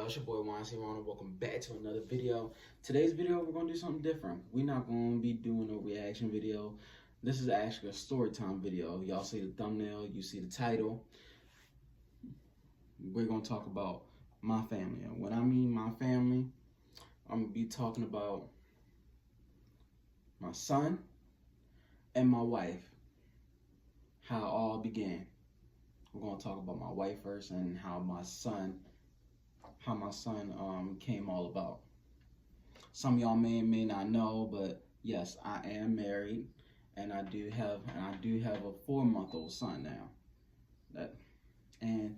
y'all, it's your boy YC Ronald. Welcome back to another video. Today's video, we're gonna do something different. We're not gonna be doing a reaction video. This is actually a story time video. Y'all see the thumbnail, you see the title. We're gonna talk about my family. And when I mean my family, I'm gonna be talking about my son and my wife, how it all began. We're gonna talk about my wife first and how my son came all about. Some of y'all may not know, but yes, I am married, and I do have a 4-month-old son now. And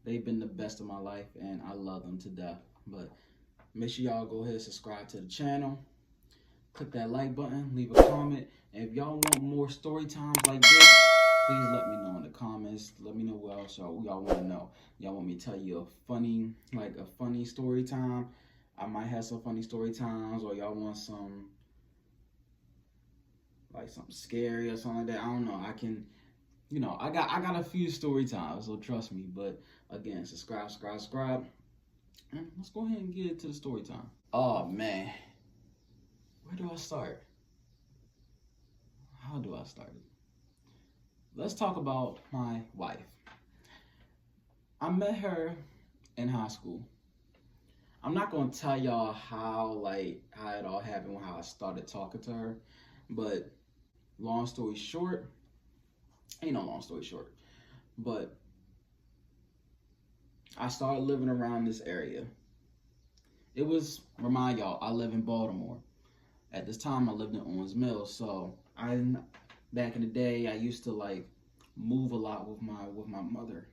they've been the best of my life, and I love them to death. But make sure y'all go ahead and subscribe to the channel, click that like button, leave a comment, and if y'all want more story times like this, please let me know in the comments. Let me know what else y'all want to know. Y'all want me to tell you a funny story time? I might have some funny story times, or y'all want some something scary or something like that. I don't know. I can, I got a few story times, so trust me. But again, subscribe, and let's go ahead and get into the story time. Oh man, where do I start? How do I start it? Let's talk about my wife. I met her in high school. I'm not gonna tell y'all how it all happened, how I started talking to her, but long story short, ain't no long story short, but I started living around this area. Remind y'all, I live in Baltimore. At this time, I lived in Owens Mills, so back in the day, I used to move a lot with my mother,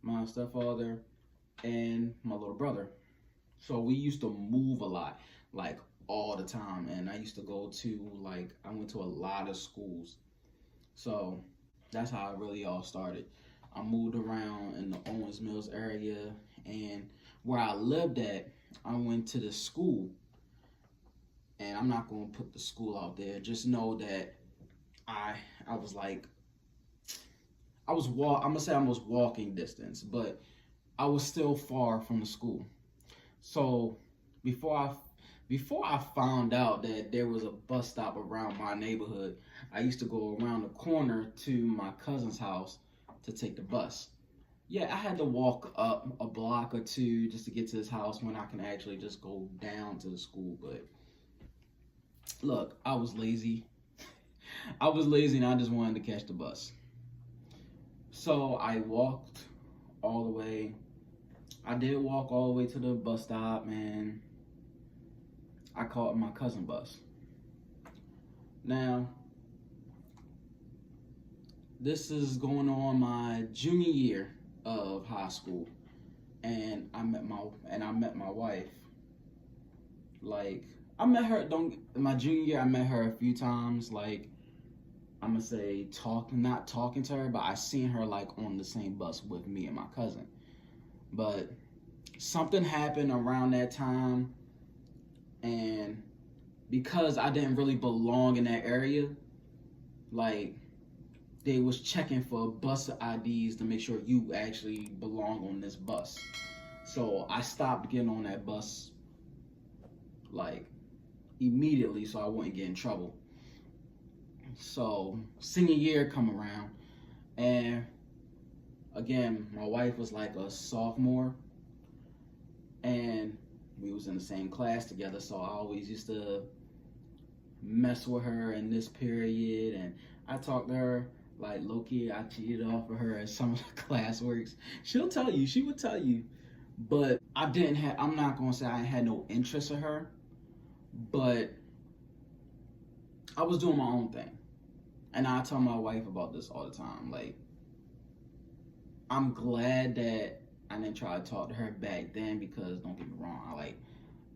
my stepfather, and my little brother. So we used to move a lot, all the time. And I used to go to I went to a lot of schools. So that's how it really all started. I moved around in the Owens Mills area, and where I lived at, I went to the school. And I'm not gonna put the school out there. Just know that I was I was walking distance, but I was still far from the school. So before I found out that there was a bus stop around my neighborhood, I used to go around the corner to my cousin's house to take the bus. Yeah, I had to walk up a block or two just to get to his house when I can actually just go down to the school, but look, I was lazy. And I just wanted to catch the bus. So I walked all the way. I did walk all the way to the bus stop, and I caught my cousin bus. Now, this is going on my junior year of high school, and I met my wife. I met her, in my junior year, I met her a few times, I'm gonna say not talking to her, but I seen her on the same bus with me and my cousin. But something happened around that time, and because I didn't really belong in that area, they was checking for bus IDs to make sure you actually belong on this bus. So I stopped getting on that bus immediately so I wouldn't get in trouble. So senior year come around, and again, my wife was a sophomore, and we was in the same class together, so I always used to mess with her in this period, and I talked to her low-key. I cheated off of her at some of the classworks. She would tell you, but I'm not gonna say I had no interest in her, but I was doing my own thing. And I tell my wife about this all the time. I'm glad that I didn't try to talk to her back then, because don't get me wrong,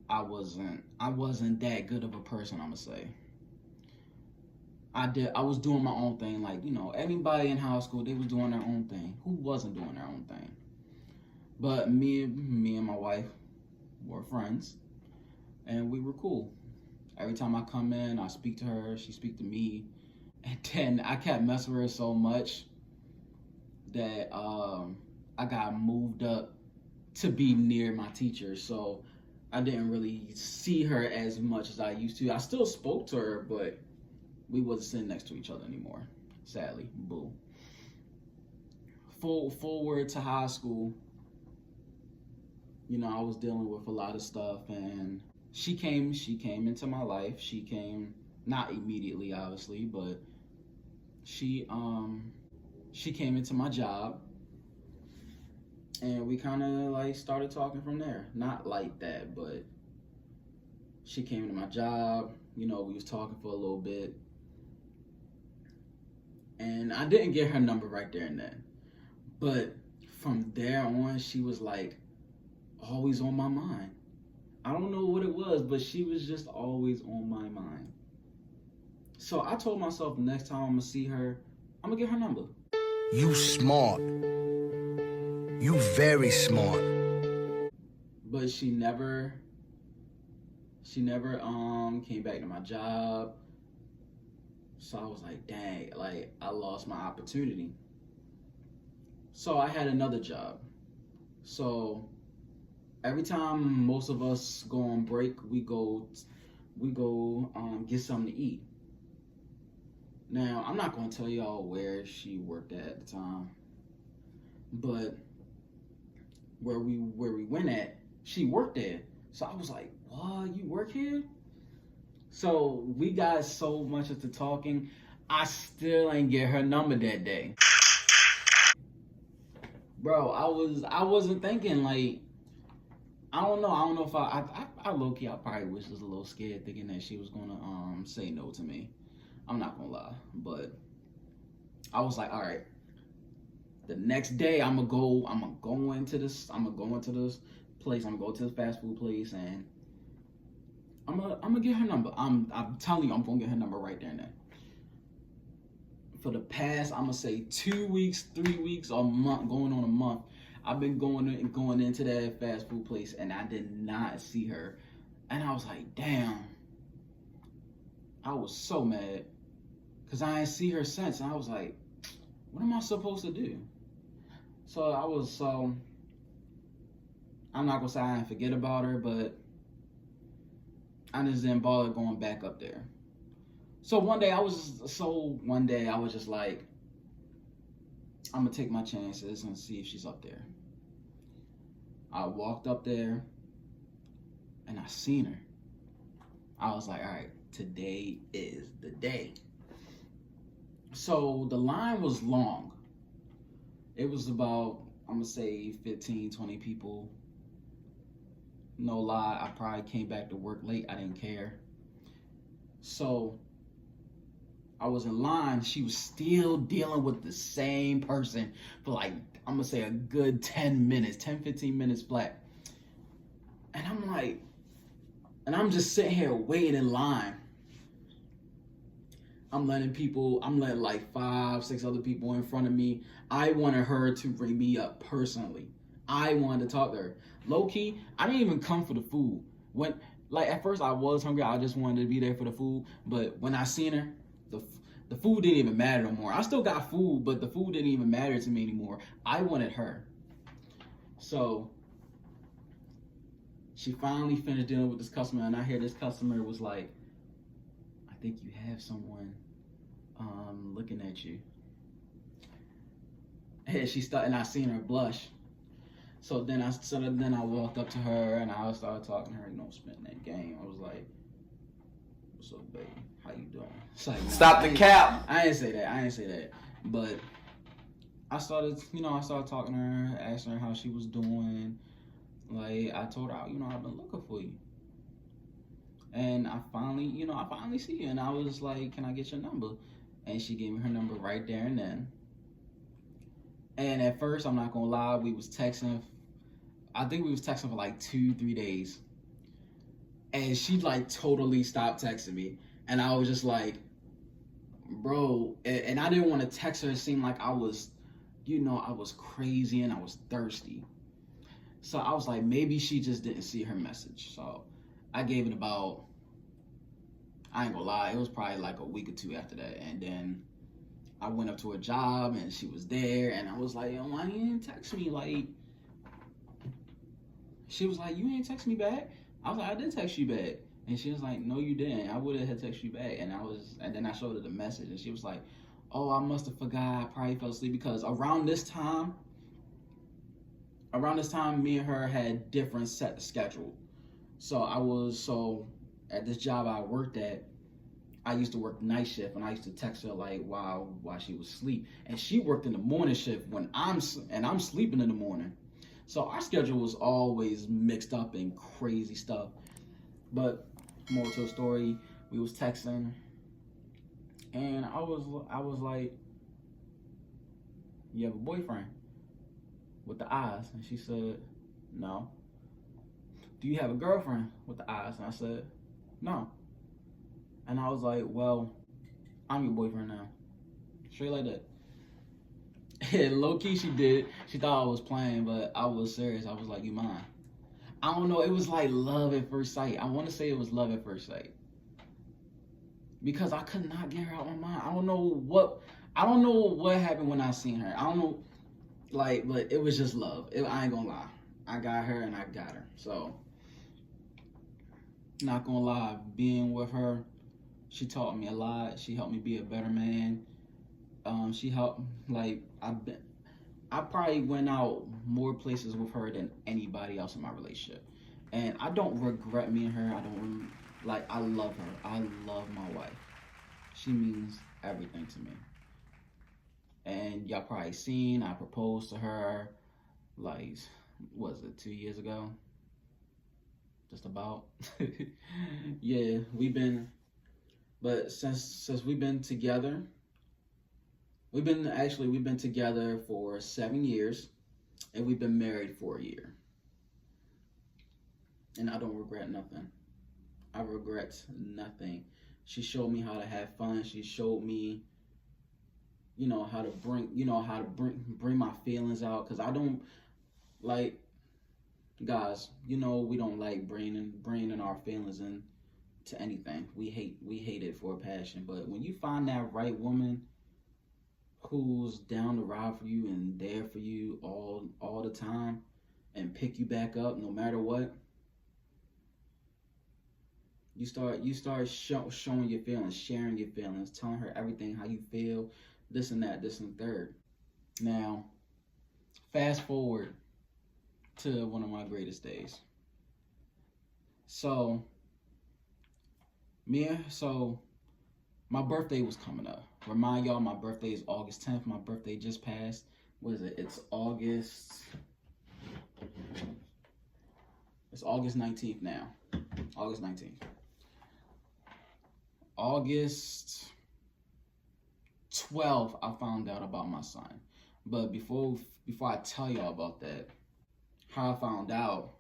I wasn't that good of a person, I'm gonna say. I was doing my own thing, everybody in high school, they was doing their own thing. Who wasn't doing their own thing? But me and my wife were friends, and we were cool. Every time I come in, I speak to her, she speak to me. And then I kept messing with her so much that I got moved up to be near my teacher. So I didn't really see her as much as I used to. I still spoke to her, but we wasn't sitting next to each other anymore. Sadly, boo. Forward to high school, I was dealing with a lot of stuff, and she came into my life. She came not immediately, obviously, but she came into my job, and we kind of like started talking from there. Not like that, but she came into my job. We was talking for a little bit, and I didn't get her number right there and then. But from there on, she was like always on my mind. I don't know what it was, but she was just always on my mind. So I told myself the next time I'm gonna see her, I'm gonna get her number. You smart. You very smart. But she never came back to my job. So I was like, dang, like I lost my opportunity. So I had another job. So every time most of us go on break, we go get something to eat. Now, I'm not going to tell y'all where she worked at the time, but where we went at, she worked there. So I was like, what, you work here? So we got so much into talking, I still ain't get her number that day. Bro, I wasn't thinking, like, I don't know if I low-key, I probably was just a little scared thinking that she was gonna say no to me. I'm not gonna lie, but I was like, all right, the next day I'm gonna go into this place, I'm gonna go to this fast food place, and I'm gonna get her number. I'm telling you, I'm gonna get her number right there and then. For the past, I'm gonna say 2 weeks, 3 weeks, or a month, going on a month, I've been going into that fast food place, and I did not see her. And I was like, damn. I was so mad, because I didn't see her since. And I was like, what am I supposed to do? So I'm not gonna say I didn't forget about her, but I just didn't bother going back up there. So one day I was just like, I'm gonna take my chances and see if she's up there. I walked up there and I seen her. I was like, all right, today is the day. So the line was long. It was about, I'm gonna say 15, 20 people. No lie, I probably came back to work late. I didn't care. So I was in line. She was still dealing with the same person for like, I'm gonna say a good 10 minutes, 10, 15 minutes flat. And I'm just sitting here waiting in line. I'm letting like 5, 6 other people in front of me. I wanted her to bring me up personally. I wanted to talk to her. Low key, I didn't even come for the food. At first I was hungry. I just wanted to be there for the food. But when I seen her, the food didn't even matter no more. I still got food, but the food didn't even matter to me anymore. I wanted her. So she finally finished dealing with this customer, and I hear this customer was like, I think you have someone looking at you. And I seen her blush. So then I walked up to her and I started talking to her, spitting that game. I was like, what's up, baby? How you doing? Like, Stop the cap. I didn't say that. But I started talking to her, asking her how she was doing. Like, I told her, I've been looking for you. And I finally see you. And I was like, can I get your number? And she gave me her number right there and then. And at first, I'm not gonna lie, we was texting. I think we was texting for like 2-3 days. And she like totally stopped texting me. And I was just like, bro, and I didn't want to text her. It seemed like I was crazy and I was thirsty. So I was like, maybe she just didn't see her message. So I gave it about, I ain't gonna lie, it was probably like a week or 2 after that. And then I went up to her job and she was there. And I was like, why you didn't text me? Like, She was like, you ain't text me back. I was like, I did text you back. And she was like, no, you didn't. I would have texted you back. And then I showed her the message, and she was like, oh, I must have forgot. I probably fell asleep because around this time, me and her had different set schedule. So at this job I worked at, I used to work night shift, and I used to text her like while she was asleep, and she worked in the morning shift when I'm sleeping in the morning. So our schedule was always mixed up and crazy stuff. But more to the story, we was texting, and I was like, "You have a boyfriend?" With the eyes, and she said, "No." "Do you have a girlfriend?" With the eyes, and I said, "No." And I was like, "Well, I'm your boyfriend now." Straight like that. And low key, she did. She thought I was playing, but I was serious. I was like, "You mine." I don't know. It was like love at first sight. I want to say it was love at first sight because I could not get her out of my mind. I don't know what happened when I seen her. I don't know, but it was just love. I ain't gonna lie. I got her and I got her. So, not gonna lie, being with her, she taught me a lot. She helped me be a better man. She helped, I probably went out more places with her than anybody else in my relationship. And I don't regret me and her. I love her. I love my wife. She means everything to me. And y'all probably seen, I proposed to her, was it 2 years ago? Just about. Yeah, but since we've been together, we've been together for 7 years, and we've been married for a year. And I don't regret nothing. I regret nothing. She showed me how to have fun. She showed me, how to bring my feelings out. Cause I don't like, guys. We don't like bringing our feelings into anything. We hate it for a passion. But when you find that right woman who's down to ride for you and there for you all the time and pick you back up no matter what, you start showing your feelings, sharing your feelings, telling her everything, how you feel, this and that, this and third. Now, fast forward to one of my greatest days. So my birthday was coming up. Remind y'all, my birthday is August 10th. My birthday just passed. What is it? It's August 19th now. August 19th. August 12th, I found out about my son. But before I tell y'all about that, how I found out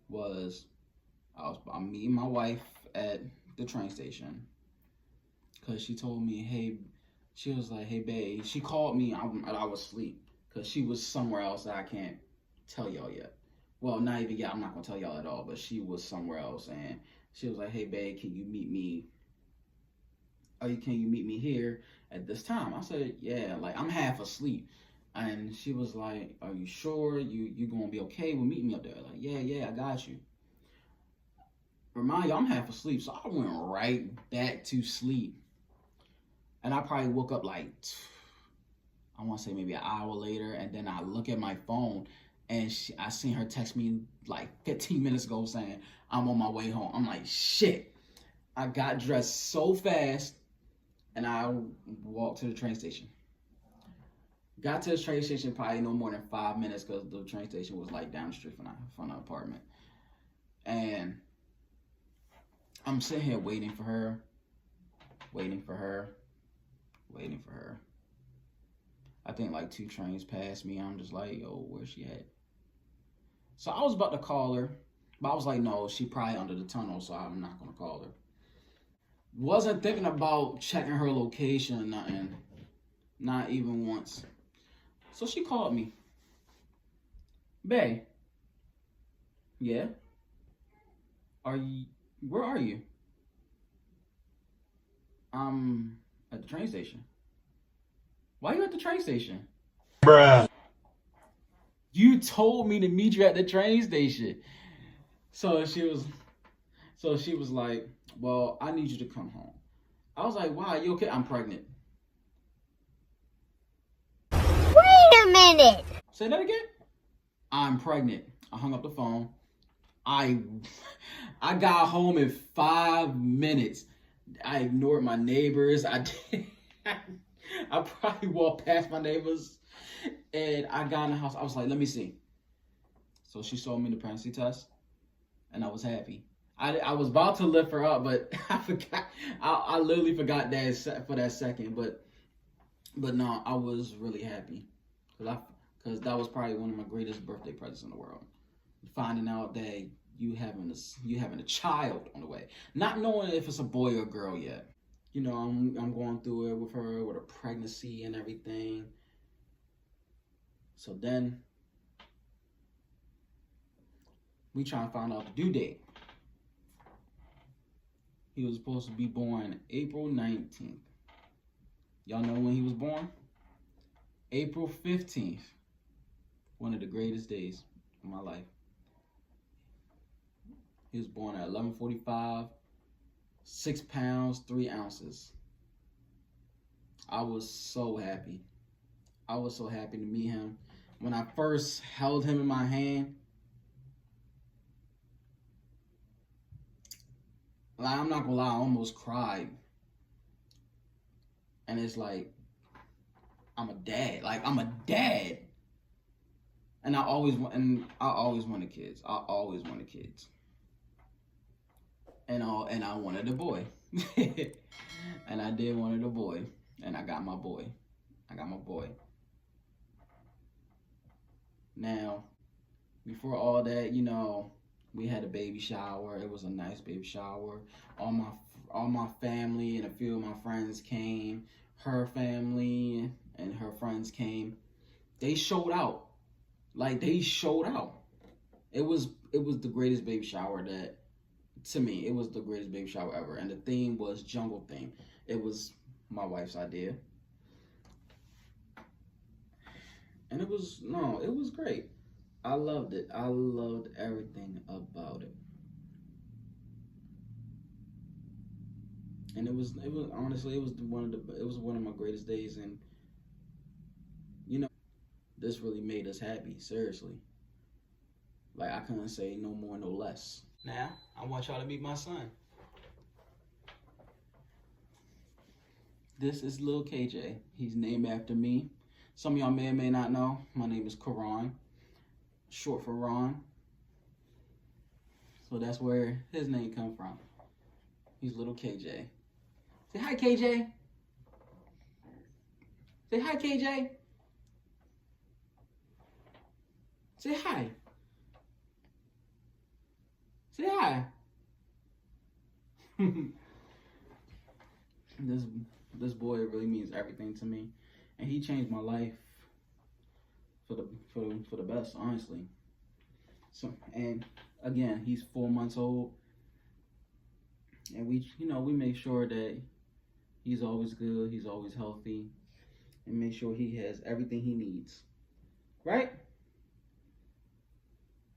was I'm meeting my wife at the train station. Cause she told me, she was like, "Hey babe," she called me, I was asleep. Cause she was somewhere else that I can't tell y'all yet. Well, not even yet, I'm not gonna tell y'all at all, but she was somewhere else, and she was like, "Hey babe, can you meet me here at this time?" I said, "Yeah," I'm half asleep. And she was like, "Are you sure you gonna be okay with meeting me up there?" Like, yeah, I got you. Remind you, I'm half asleep, so I went right back to sleep. And I probably woke up I want to say maybe an hour later, and then I look at my phone, and I seen her text me 15 minutes ago saying, "I'm on my way home." I'm like, shit. I got dressed so fast, and I walked to the train station. Got to the train station probably no more than 5 minutes because the train station was down the street from the apartment. And I'm sitting here waiting for her. I think 2 trains passed me. I'm just like, yo, where's she at? So I was about to call her, but I was like, no, she probably under the tunnel, so I'm not gonna call her. Wasn't thinking about checking her location or nothing. Not even once. So she called me. "Bae." "Yeah." Where are you?" "I'm at the train station." "Why are you at the train station?" Bruh. You told me to meet you at the train station. So she was like, well, I need you to come home. I was like, why? You okay? I'm pregnant. Wait a minute. Say that again. I'm pregnant. I hung up the phone. I got home in 5 minutes. I ignored my neighbors. I probably walked past my neighbors, and I got in the house. I was like, let me see. So she showed me the pregnancy test, and I was happy. I was about to lift her up, but I forgot. I literally forgot that for that second. But no, I was really happy because that was probably one of my greatest birthday presents in the world. Finding out that you having a child on the way, not knowing if it's a boy or girl yet. You know, I'm going through it with her with a pregnancy and everything. So then we try and find out the due date. He was supposed to be born April 19th. Y'all know when he was born? April 15th. One of the greatest days of my life. He was born at 11:45, 6 pounds, 3 ounces. I was so happy. I was so happy to meet him. When I first held him in my hand, like, I'm not gonna lie, I almost cried. And it's like, I'm a dad. Like, I'm a dad. And I always wanted kids. I always wanted kids. And I wanted a boy. And I did wanted a boy. And I got my boy. Now, before all that, you know, we had a baby shower. It was a nice baby shower. All my family and a few of my friends came. Her family and her friends came. They showed out. Like, they showed out. It was the greatest baby shower to me, it was the greatest baby shower ever. And the theme was jungle theme. It was my wife's idea. And it was great. I loved it. I loved everything about it. And it was honestly, it was one of my greatest days. And you know, this really made us happy, seriously. Like, I couldn't say no more, no less. Now, I want y'all to meet my son. This is Lil KJ. He's named after me. Some of y'all may or may not know. My name is Karan, short for Ron. So that's where his name come from. He's Little KJ. Say hi, KJ. Say hi, KJ. Say hi. Say hi. This boy really means everything to me, and he changed my life for the best, honestly. So, and again, he's 4 months old, and we make sure that he's always good, he's always healthy, and make sure he has everything he needs. Right?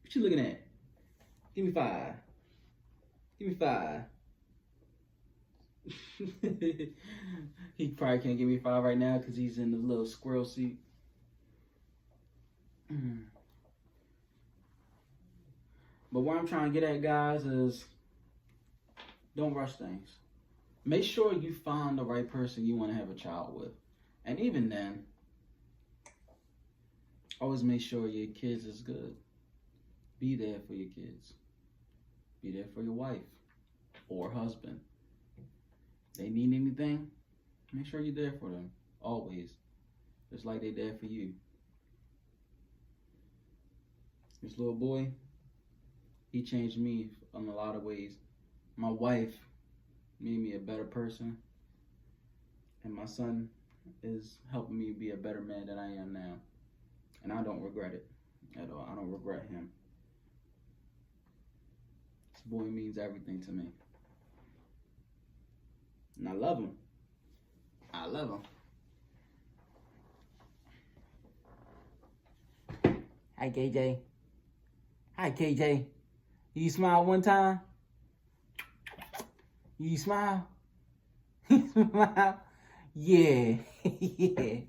What you looking at? Give me 5. Give me 5. He probably can't give me 5 right now because he's in the little squirrel seat. But what I'm trying to get at, guys, is don't rush things. Make sure you find the right person you want to have a child with. And even then, always make sure your kids is good. Be there for your kids. Be there for your wife or husband. They need anything, make sure you're there for them, always. Just like they're there for you. This little boy, he changed me in a lot of ways. My wife made me a better person, and my son is helping me be a better man than I am now. And I don't regret it at all. I don't regret him. This boy means everything to me. And I love him. I love him. Hi, KJ. Hi, KJ. You smile one time? You smile? You smile? Yeah. Yeah.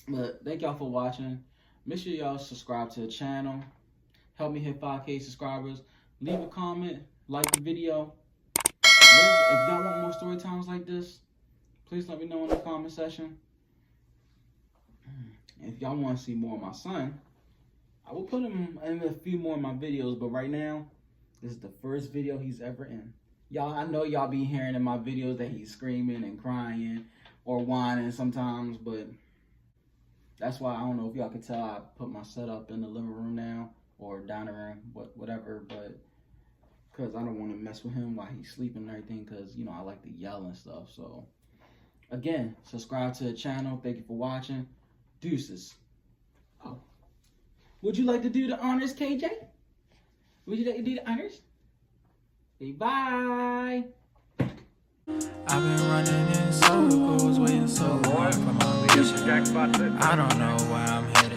But thank y'all for watching. Make sure y'all subscribe to the channel. Help me hit 5K subscribers. Leave a comment. Like the video. If y'all want more story times like this, please let me know in the comment section. If y'all want to see more of my son, I will put him in a few more of my videos, but right now, this is the first video he's ever in. Y'all, I know y'all be hearing in my videos that he's screaming and crying or whining sometimes, but that's why I don't know if y'all can tell I put my setup in the living room now or dining room, whatever, but because I don't want to mess with him while he's sleeping and everything, because, you know, I like to yell and stuff. So, again, subscribe to the channel. Thank you for watching. Deuces. Oh. Would you like to do the honors, KJ? Would you like to do the honors? Say bye. I've been running in circles, waiting so long for my leadership. I don't know why I'm here.